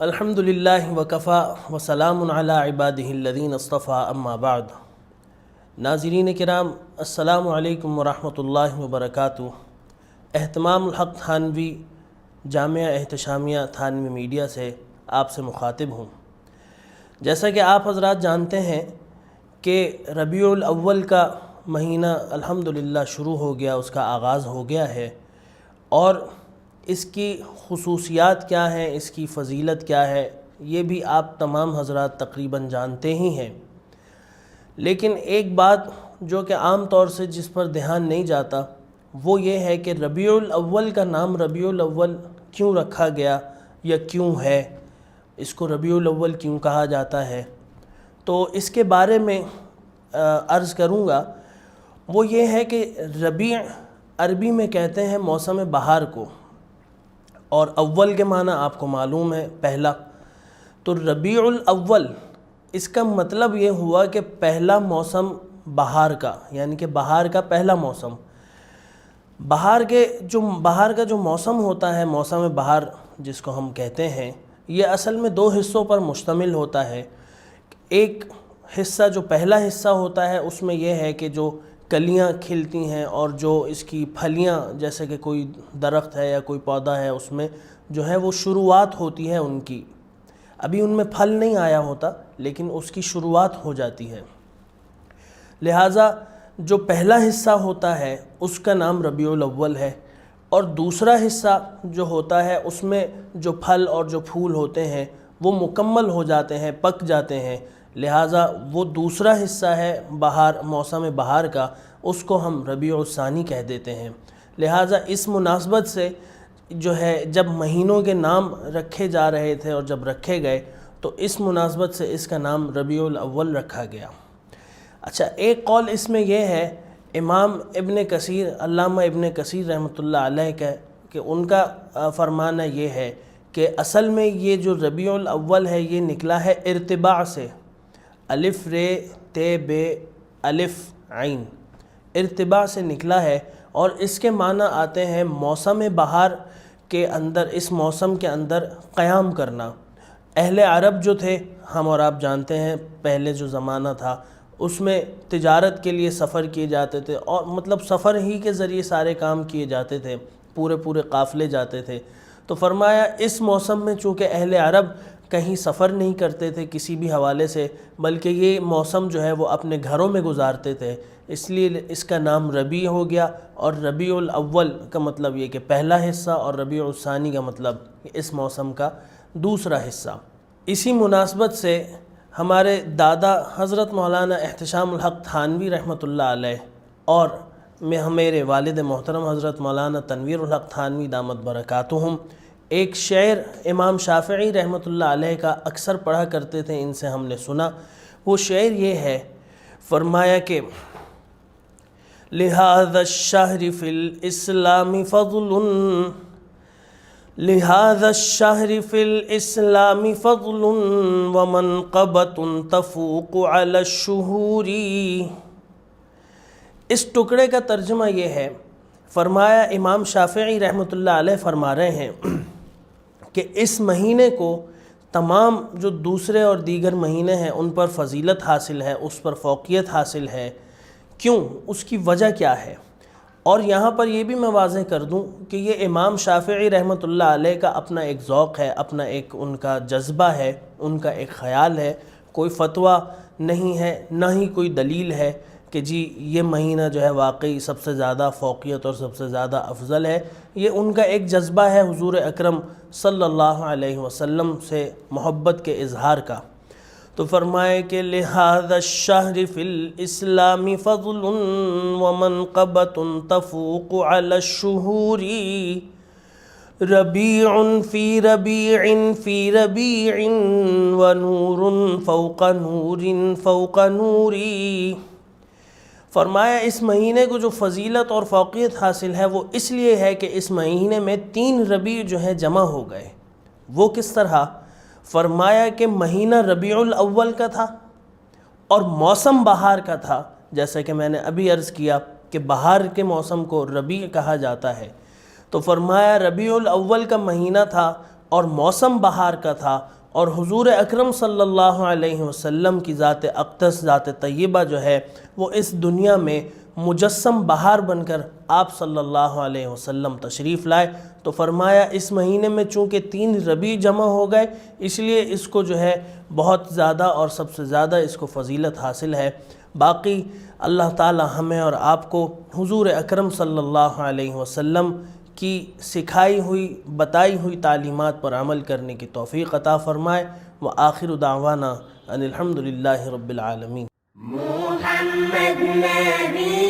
الحمدللہ وکفا وسلام علی عبادہ الذین اصطفیٰ اما بعد۔ ناظرین کرام، السلام علیکم ورحمۃ اللہ وبرکاتہ۔ اہتمام الحق تھانوی جامعہ احتشامیہ تھانوی میڈیا سے آپ سے مخاطب ہوں۔ جیسا کہ آپ حضرات جانتے ہیں کہ ربیع الاول کا مہینہ الحمدللہ شروع ہو گیا، اس کا آغاز ہو گیا ہے، اور اس کی خصوصیات کیا ہیں، اس کی فضیلت کیا ہے، یہ بھی آپ تمام حضرات تقریباً جانتے ہی ہیں۔ لیکن ایک بات جو کہ عام طور سے جس پر دھیان نہیں جاتا وہ یہ ہے کہ ربیع الاول کا نام ربیع الاول کیوں رکھا گیا یا کیوں ہے، اس کو ربیع الاول کیوں کہا جاتا ہے۔ تو اس کے بارے میں عرض کروں گا۔ وہ یہ ہے کہ ربیع عربی میں کہتے ہیں موسم بہار کو، اور اول کے معنی آپ کو معلوم ہے پہلا، تو ربیع الاول اس کا مطلب یہ ہوا کہ پہلا موسم بہار کا، یعنی کہ بہار کا پہلا موسم۔ بہار کا جو موسم ہوتا ہے، موسم بہار جس کو ہم کہتے ہیں، یہ اصل میں دو حصوں پر مشتمل ہوتا ہے۔ ایک حصہ جو پہلا حصہ ہوتا ہے اس میں یہ ہے کہ جو کلیاں کھلتی ہیں اور جو اس کی پھلیاں، جیسے کہ کوئی درخت ہے یا کوئی پودا ہے، اس میں جو ہے وہ شروعات ہوتی ہے ان کی، ابھی ان میں پھل نہیں آیا ہوتا لیکن اس کی شروعات ہو جاتی ہے۔ لہٰذا جو پہلا حصہ ہوتا ہے اس کا نام ربیع الاول ہے، اور دوسرا حصہ جو ہوتا ہے اس میں جو پھل اور جو پھول ہوتے ہیں وہ مکمل ہو جاتے ہیں، پک جاتے ہیں، لہٰذا وہ دوسرا حصہ ہے موسم بہار کا، اس کو ہم ربیع الثانی کہہ دیتے ہیں۔ لہٰذا اس مناسبت سے جو ہے جب مہینوں کے نام رکھے جا رہے تھے اور جب رکھے گئے تو اس مناسبت سے اس کا نام ربیع الاول رکھا گیا۔ اچھا، ایک قول اس میں یہ ہے، امام ابن کثیر، علامہ ابن کثیر رحمۃ اللہ علیہ کا، کہ ان کا فرمانا یہ ہے کہ اصل میں یہ جو ربیع الاول ہے یہ نکلا ہے ارتباع سے، الف ر ت ب الف عین، ارتباع سے نکلا ہے، اور اس کے معنی آتے ہیں موسم بہار کے اندر، اس موسم کے اندر قیام کرنا۔ اہل عرب جو تھے، ہم اور آپ جانتے ہیں پہلے جو زمانہ تھا اس میں تجارت کے لیے سفر کیے جاتے تھے، اور مطلب سفر ہی کے ذریعے سارے کام کیے جاتے تھے، پورے قافلے جاتے تھے۔ تو فرمایا اس موسم میں چونکہ اہل عرب کہیں سفر نہیں کرتے تھے کسی بھی حوالے سے، بلکہ یہ موسم جو ہے وہ اپنے گھروں میں گزارتے تھے، اس لیے اس کا نام ربیع ہو گیا۔ اور ربیع الاول کا مطلب یہ کہ پہلا حصہ، اور ربیع الثانی کا مطلب اس موسم کا دوسرا حصہ۔ اسی مناسبت سے ہمارے دادا حضرت مولانا احتشام الحق تھانوی رحمۃ اللہ علیہ اور میرے والد محترم حضرت مولانا تنویر الحق تھانوی دامت برکاتہم ایک شعر امام شافعی رحمۃ اللہ علیہ کا اکثر پڑھا کرتے تھے، ان سے ہم نے سنا۔ وہ شعر یہ ہے، فرمایا کہ لہذا الشہر فی الاسلام فضل، لہذا الشہر فی الاسلام فضل ومنقبۃ تفوق علی الشہور۔ اس ٹکڑے کا ترجمہ یہ ہے، فرمایا امام شافعی رحمۃ اللہ علیہ فرما رہے ہیں کہ اس مہینے کو تمام جو دوسرے اور دیگر مہینے ہیں ان پر فضیلت حاصل ہے، اس پر فوقیت حاصل ہے۔ کیوں؟ اس کی وجہ کیا ہے؟ اور یہاں پر یہ بھی میں واضح کر دوں کہ یہ امام شافعی رحمۃ اللہ علیہ کا اپنا ایک ذوق ہے، اپنا ایک ان کا جذبہ ہے، ان کا ایک خیال ہے، کوئی فتویٰ نہیں ہے، نہ ہی کوئی دلیل ہے کہ جی یہ مہینہ جو ہے واقعی سب سے زیادہ فوقیت اور سب سے زیادہ افضل ہے۔ یہ ان کا ایک جذبہ ہے حضور اکرم صلی اللہ علیہ وسلم سے محبت کے اظہار کا۔ تو فرمائے کہ لہذا الشہر فی الاسلام فضل ومنقبۃ تفوق علی الشہور، ربیع فی ربیع فی ربیع ونور فوق نور فوق نوری۔ فرمایا اس مہینے کو جو فضیلت اور فوقیت حاصل ہے وہ اس لیے ہے کہ اس مہینے میں 3 ربیع جو ہیں جمع ہو گئے۔ وہ کس طرح؟ فرمایا کہ مہینہ ربیع الاول کا تھا اور موسم بہار کا تھا، جیسا کہ میں نے ابھی عرض کیا کہ بہار کے موسم کو ربیع کہا جاتا ہے۔ تو فرمایا ربیع الاول کا مہینہ تھا اور موسم بہار کا تھا، اور حضور اکرم صلی اللہ علیہ وسلم کی ذات اقدس، ذات طیبہ جو ہے وہ اس دنیا میں مجسم بہار بن کر آپ صلی اللہ علیہ وسلم تشریف لائے، تو فرمایا اس مہینے میں چونکہ 3 ربیع جمع ہو گئے، اس لیے اس کو جو ہے بہت زیادہ اور سب سے زیادہ اس کو فضیلت حاصل ہے۔ باقی اللہ تعالی ہمیں اور آپ کو حضور اکرم صلی اللہ علیہ وسلم کی سکھائی ہوئی بتائی ہوئی تعلیمات پر عمل کرنے کی توفیق عطا فرمائے۔ وآخر دعوانا ان الحمد للہ رب العالمین۔ محمد نبی